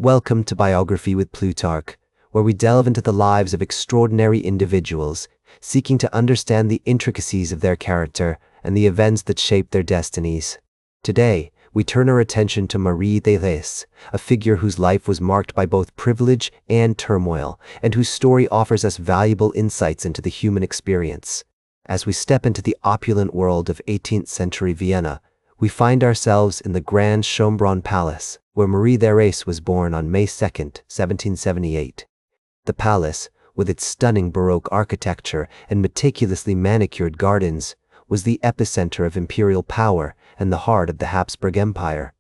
Welcome to Biography with Plutarch, where we delve into the lives of extraordinary individuals, seeking to understand the intricacies of their character and the events that shape their destinies. Today, we turn our attention to Marie Antoinette, a figure whose life was marked by both privilege and turmoil, and whose story offers us valuable insights into the human experience. As we step into the opulent world of 18th century Vienna, we find ourselves in the Grand Schönbrunn Palace, where Marie Antoinette was born on May 2, 1778. The palace, with its stunning Baroque architecture and meticulously manicured gardens, was the epicenter of imperial power and the heart of the Habsburg Empire.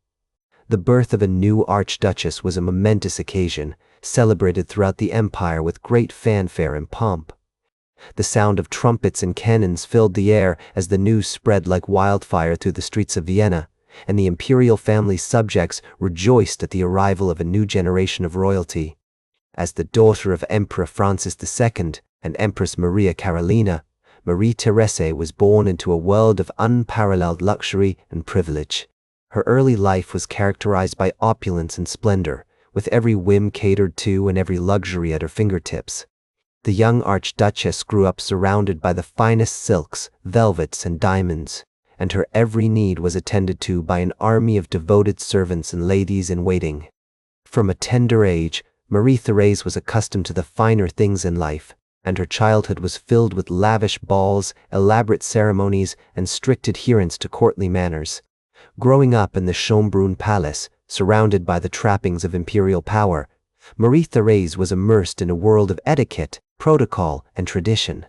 The birth of a new archduchess was a momentous occasion, celebrated throughout the empire with great fanfare and pomp. The sound of trumpets and cannons filled the air as the news spread like wildfire through the streets of Vienna, and the imperial family's subjects rejoiced at the arrival of a new generation of royalty. As the daughter of Emperor Francis II and Empress Maria Carolina, Marie Therese was born into a world of unparalleled luxury and privilege. Her early life was characterized by opulence and splendor, with every whim catered to and every luxury at her fingertips. The young archduchess grew up surrounded by the finest silks, velvets, and diamonds, and her every need was attended to by an army of devoted servants and ladies-in-waiting. From a tender age, Marie Therese was accustomed to the finer things in life, and her childhood was filled with lavish balls, elaborate ceremonies, and strict adherence to courtly manners. Growing up in the Schönbrunn Palace, surrounded by the trappings of imperial power, Marie Therese was immersed in a world of etiquette, protocol, and tradition.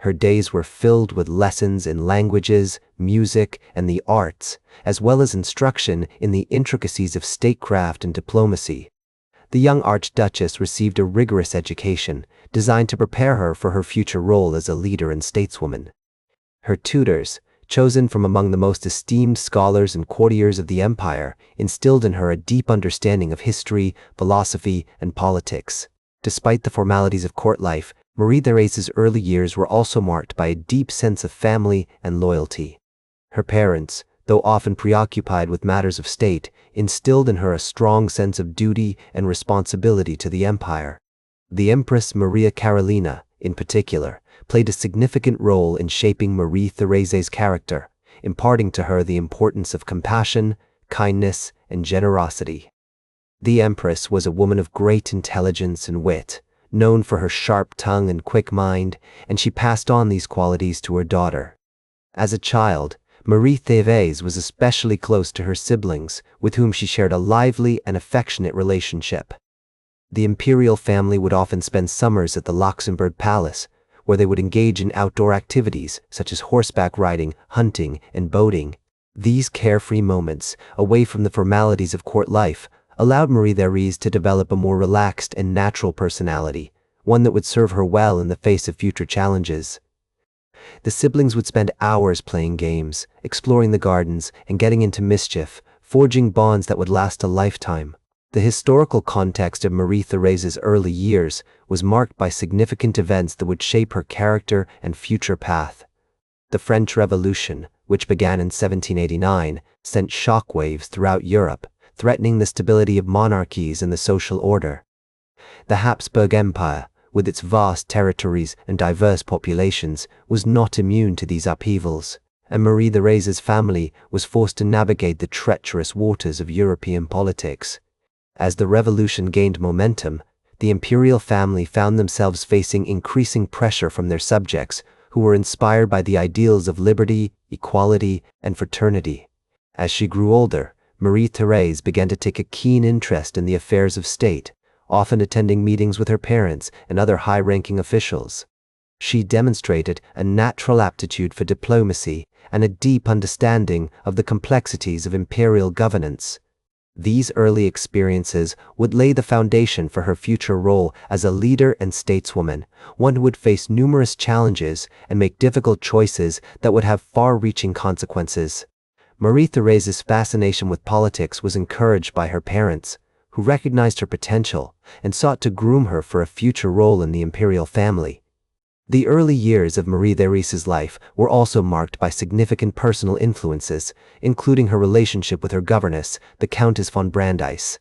Her days were filled with lessons in languages, music, and the arts, as well as instruction in the intricacies of statecraft and diplomacy. The young archduchess received a rigorous education, designed to prepare her for her future role as a leader and stateswoman. Her tutors, chosen from among the most esteemed scholars and courtiers of the empire, instilled in her a deep understanding of history, philosophy, and politics. Despite the formalities of court life, Marie Therese's early years were also marked by a deep sense of family and loyalty. Her parents, though often preoccupied with matters of state, instilled in her a strong sense of duty and responsibility to the empire. The Empress Maria Carolina, in particular, played a significant role in shaping Marie Therese's character, imparting to her the importance of compassion, kindness, and generosity. The Empress was a woman of great intelligence and wit, known for her sharp tongue and quick mind, and she passed on these qualities to her daughter. As a child, Marie Therese was especially close to her siblings, with whom she shared a lively and affectionate relationship. The imperial family would often spend summers at the Luxembourg Palace, where they would engage in outdoor activities such as horseback riding, hunting, and boating. These carefree moments, away from the formalities of court life, allowed Marie Therese to develop a more relaxed and natural personality, one that would serve her well in the face of future challenges. The siblings would spend hours playing games, exploring the gardens, and getting into mischief, forging bonds that would last a lifetime. The historical context of Marie Therese's early years was marked by significant events that would shape her character and future path. The French Revolution, which began in 1789, sent shockwaves throughout Europe, threatening the stability of monarchies and the social order. The Habsburg Empire, with its vast territories and diverse populations, was not immune to these upheavals, and Marie Therese's family was forced to navigate the treacherous waters of European politics. As the revolution gained momentum, the imperial family found themselves facing increasing pressure from their subjects, who were inspired by the ideals of liberty, equality, and fraternity. As she grew older, Marie Therese began to take a keen interest in the affairs of state, often attending meetings with her parents and other high-ranking officials. She demonstrated a natural aptitude for diplomacy and a deep understanding of the complexities of imperial governance. These early experiences would lay the foundation for her future role as a leader and stateswoman, one who would face numerous challenges and make difficult choices that would have far-reaching consequences. Marie Therese's fascination with politics was encouraged by her parents, who recognized her potential and sought to groom her for a future role in the imperial family. The early years of Marie Therese's life were also marked by significant personal influences, including her relationship with her governess, the Countess von Brandeis.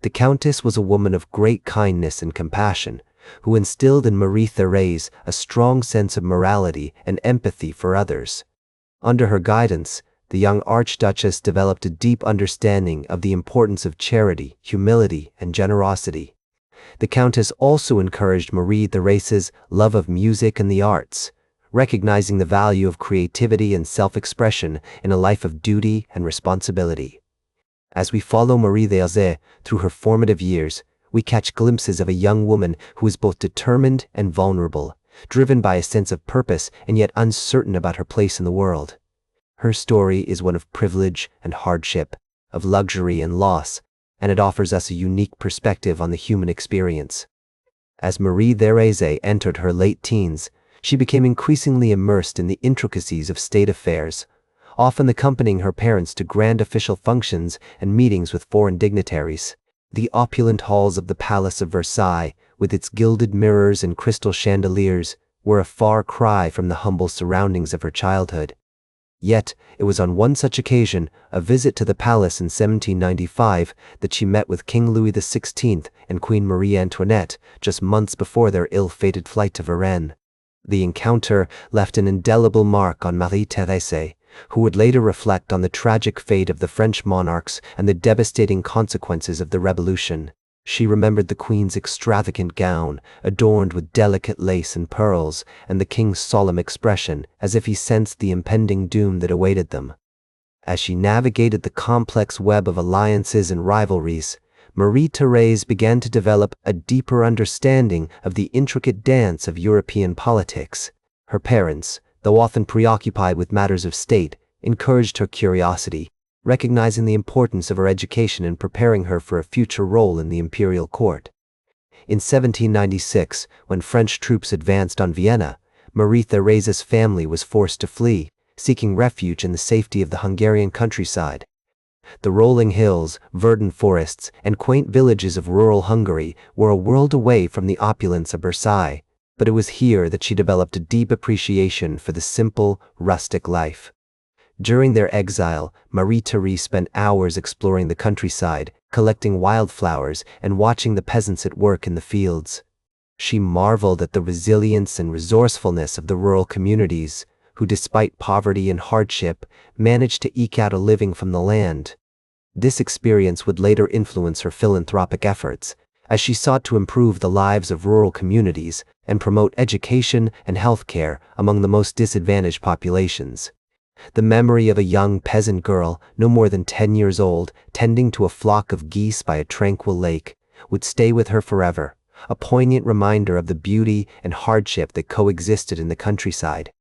The Countess was a woman of great kindness and compassion, who instilled in Marie-Thérèse a strong sense of morality and empathy for others. Under her guidance, the young Archduchess developed a deep understanding of the importance of charity, humility, and generosity. The Countess also encouraged Marie-Thérèse's love of music and the arts, recognizing the value of creativity and self-expression in a life of duty and responsibility. As we follow Marie-Thérèse through her formative years, we catch glimpses of a young woman who is both determined and vulnerable, driven by a sense of purpose and yet uncertain about her place in the world. Her story is one of privilege and hardship, of luxury and loss, and it offers us a unique perspective on the human experience. As Marie-Thérèse entered her late teens, she became increasingly immersed in the intricacies of state affairs, often accompanying her parents to grand official functions and meetings with foreign dignitaries. The opulent halls of the Palace of Versailles, with its gilded mirrors and crystal chandeliers, were a far cry from the humble surroundings of her childhood. Yet, it was on one such occasion, a visit to the palace in 1795, that she met with King Louis XVI and Queen Marie Antoinette just months before their ill-fated flight to Varennes. The encounter left an indelible mark on Marie-Thérèse, who would later reflect on the tragic fate of the French monarchs and the devastating consequences of the Revolution. She remembered the Queen's extravagant gown, adorned with delicate lace and pearls, and the King's solemn expression, as if he sensed the impending doom that awaited them. As she navigated the complex web of alliances and rivalries, Marie-Thérèse began to develop a deeper understanding of the intricate dance of European politics. Her parents, though often preoccupied with matters of state, encouraged her curiosity, recognizing the importance of her education in preparing her for a future role in the imperial court. In 1796, when French troops advanced on Vienna, Marie-Thérèse's family was forced to flee, seeking refuge in the safety of the Hungarian countryside. The rolling hills, verdant forests, and quaint villages of rural Hungary were a world away from the opulence of Versailles, but it was here that she developed a deep appreciation for the simple, rustic life. During their exile, Marie-Thérèse spent hours exploring the countryside, collecting wildflowers and watching the peasants at work in the fields. She marveled at the resilience and resourcefulness of the rural communities, who despite poverty and hardship, managed to eke out a living from the land. This experience would later influence her philanthropic efforts, as she sought to improve the lives of rural communities and promote education and healthcare among the most disadvantaged populations. The memory of a young peasant girl, no more than 10 years old, tending to a flock of geese by a tranquil lake, would stay with her forever, a poignant reminder of the beauty and hardship that coexisted in the countryside.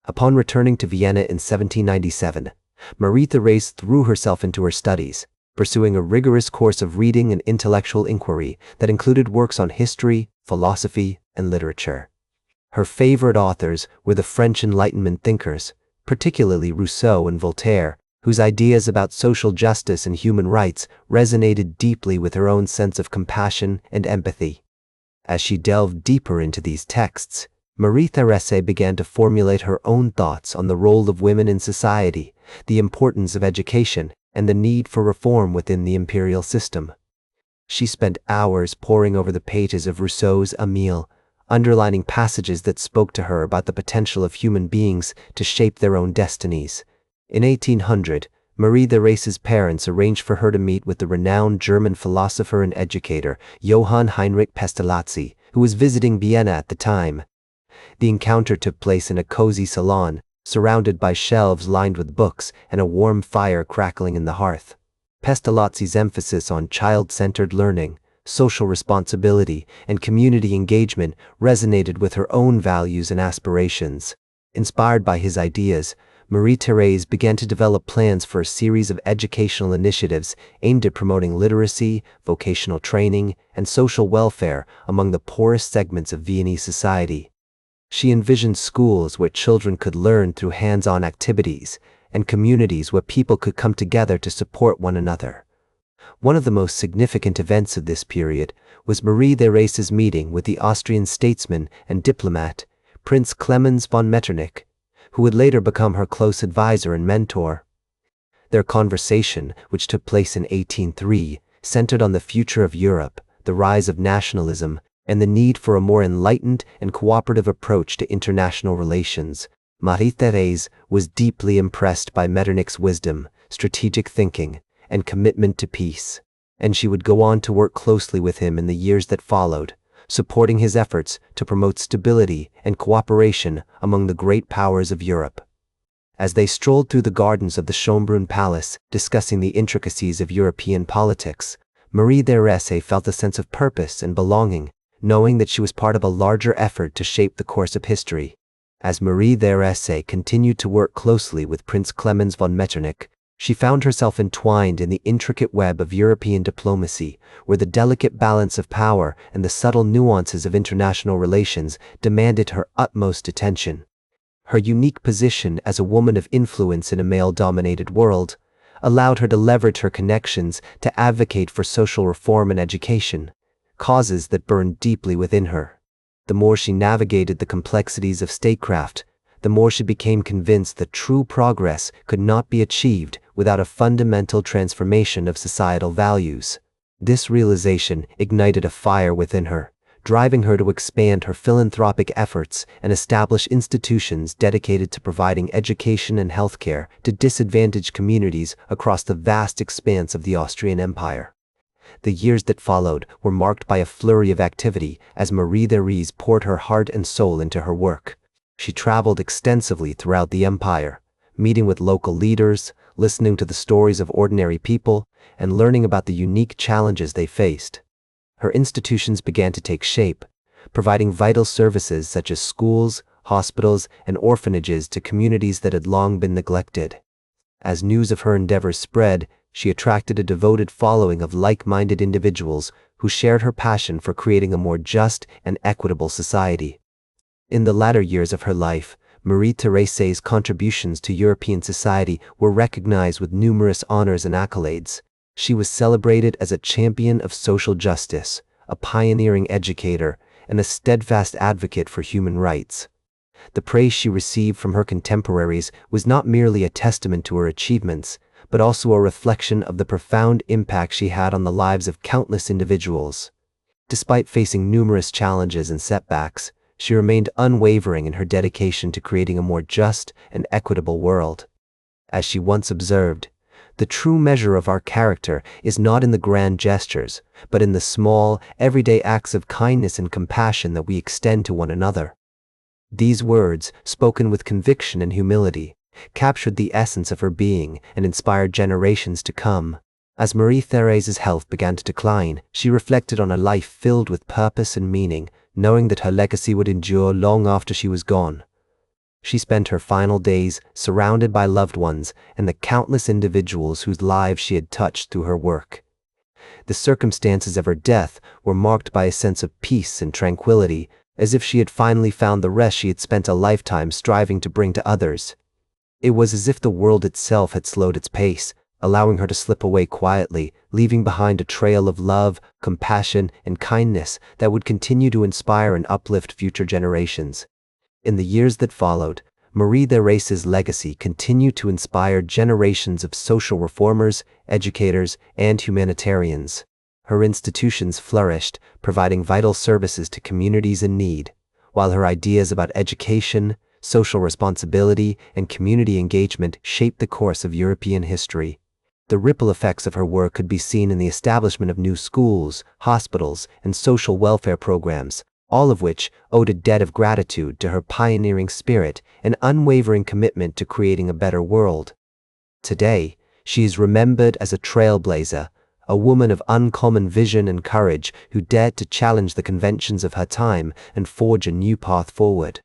Upon returning to Vienna in 1797, Marie-Thérèse threw herself into her studies, pursuing a rigorous course of reading and intellectual inquiry that included works on history, philosophy, and literature. Her favorite authors were the French Enlightenment thinkers, particularly Rousseau and Voltaire, whose ideas about social justice and human rights resonated deeply with her own sense of compassion and empathy. As she delved deeper into these texts, Marie-Thérèse began to formulate her own thoughts on the role of women in society, the importance of education, and the need for reform within the imperial system. She spent hours poring over the pages of Rousseau's Émile, underlining passages that spoke to her about the potential of human beings to shape their own destinies. In 1800, Marie-Thérèse's parents arranged for her to meet with the renowned German philosopher and educator Johann Heinrich Pestalozzi, who was visiting Vienna at the time. The encounter took place in a cozy salon, surrounded by shelves lined with books and a warm fire crackling in the hearth. Pestalozzi's emphasis on child-centered learning, social responsibility, and community engagement resonated with her own values and aspirations. Inspired by his ideas, Marie-Thérèse began to develop plans for a series of educational initiatives aimed at promoting literacy, vocational training, and social welfare among the poorest segments of Viennese society. She envisioned schools where children could learn through hands-on activities, and communities where people could come together to support one another. One of the most significant events of this period was Marie-Thérèse's meeting with the Austrian statesman and diplomat, Prince Clemens von Metternich, who would later become her close advisor and mentor. Their conversation, which took place in 1803, centered on the future of Europe, the rise of nationalism, and the need for a more enlightened and cooperative approach to international relations. Marie-Thérèse was deeply impressed by Metternich's wisdom, strategic thinking, and commitment to peace, and she would go on to work closely with him in the years that followed, supporting his efforts to promote stability and cooperation among the great powers of Europe. As they strolled through the gardens of the Schönbrunn Palace, discussing the intricacies of European politics, Marie-Thérèse felt a sense of purpose and belonging, knowing that she was part of a larger effort to shape the course of history. As Marie-Thérèse continued to work closely with Prince Clemens von Metternich, she found herself entwined in the intricate web of European diplomacy, where the delicate balance of power and the subtle nuances of international relations demanded her utmost attention. Her unique position as a woman of influence in a male-dominated world allowed her to leverage her connections to advocate for social reform and education, causes that burned deeply within her. The more she navigated the complexities of statecraft, the more she became convinced that true progress could not be achieved without a fundamental transformation of societal values. This realization ignited a fire within her, driving her to expand her philanthropic efforts and establish institutions dedicated to providing education and healthcare to disadvantaged communities across the vast expanse of the Austrian Empire. The years that followed were marked by a flurry of activity as Marie-Thérèse poured her heart and soul into her work. She traveled extensively throughout the empire, meeting with local leaders, listening to the stories of ordinary people, and learning about the unique challenges they faced. Her institutions began to take shape, providing vital services such as schools, hospitals, and orphanages to communities that had long been neglected. As news of her endeavors spread, she attracted a devoted following of like-minded individuals who shared her passion for creating a more just and equitable society. In the latter years of her life, Marie-Thérèse's contributions to European society were recognized with numerous honors and accolades. She was celebrated as a champion of social justice, a pioneering educator, and a steadfast advocate for human rights. The praise she received from her contemporaries was not merely a testament to her achievements, but also a reflection of the profound impact she had on the lives of countless individuals. Despite facing numerous challenges and setbacks, she remained unwavering in her dedication to creating a more just and equitable world. As she once observed, "The true measure of our character is not in the grand gestures, but in the small, everyday acts of kindness and compassion that we extend to one another." These words, spoken with conviction and humility, captured the essence of her being and inspired generations to come. As Marie-Thérèse's health began to decline, she reflected on a life filled with purpose and meaning, knowing that her legacy would endure long after she was gone. She spent her final days surrounded by loved ones and the countless individuals whose lives she had touched through her work. The circumstances of her death were marked by a sense of peace and tranquility, as if she had finally found the rest she had spent a lifetime striving to bring to others. It was as if the world itself had slowed its pace, allowing her to slip away quietly, leaving behind a trail of love, compassion, and kindness that would continue to inspire and uplift future generations. In the years that followed, Marie-Thérèse's legacy continued to inspire generations of social reformers, educators, and humanitarians. Her institutions flourished, providing vital services to communities in need, while her ideas about education, social responsibility, and community engagement shaped the course of European history. The ripple effects of her work could be seen in the establishment of new schools, hospitals, and social welfare programs, all of which owed a debt of gratitude to her pioneering spirit and unwavering commitment to creating a better world. Today, she is remembered as a trailblazer, a woman of uncommon vision and courage who dared to challenge the conventions of her time and forge a new path forward.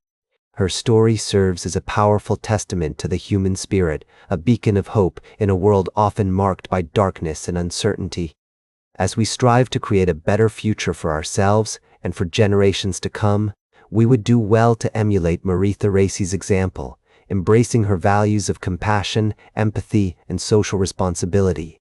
Her story serves as a powerful testament to the human spirit, a beacon of hope in a world often marked by darkness and uncertainty. As we strive to create a better future for ourselves and for generations to come, we would do well to emulate Marie-Thérèse's example, embracing her values of compassion, empathy, and social responsibility.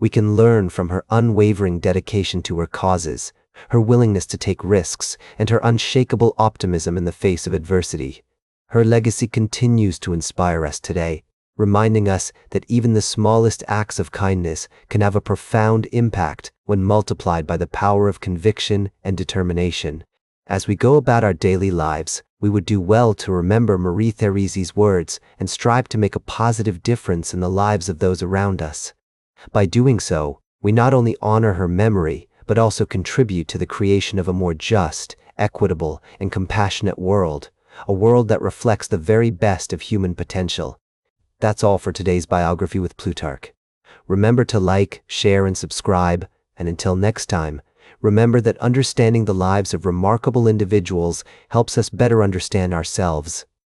We can learn from her unwavering dedication to her causes, her willingness to take risks, and her unshakable optimism in the face of adversity. Her legacy continues to inspire us today, reminding us that even the smallest acts of kindness can have a profound impact when multiplied by the power of conviction and determination. As we go about our daily lives, we would do well to remember Marie Therese's words and strive to make a positive difference in the lives of those around us. By doing so, we not only honor her memory, but also contribute to the creation of a more just, equitable, and compassionate world, a world that reflects the very best of human potential. That's all for today's Biography with Plutarch. Remember to like, share, and subscribe, and until next time, remember that understanding the lives of remarkable individuals helps us better understand ourselves.